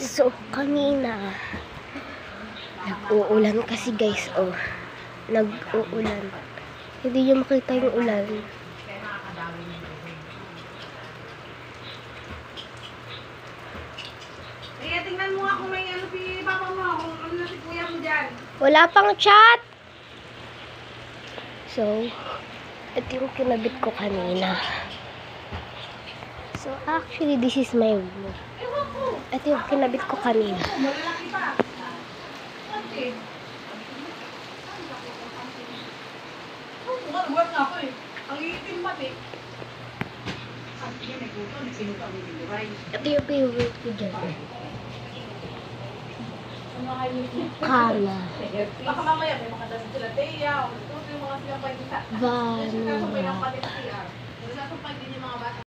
So, kanina, nag-uulan kasi guys, oh. Nag-uulan. Hindi nyo makita yung ulan. Kaya tingnan mo nga kung may ano si papa mo, kung ano na si kuya mo dyan. Wala pang chat! So, ito yung kinabit ko kanina. So, actually, this is my room. Ito yung kinabit ko kanina. Malalaki pa. Okay. Work nga ako eh. Ang iitim pati. Ito yung favorite ko dyan. Kama. Baka mamaya may mga dasit sila Teya o yung mga silang pagkita. Vanilla. Kaso may ng pati sa CR. Nagsasampay din yung mga bata.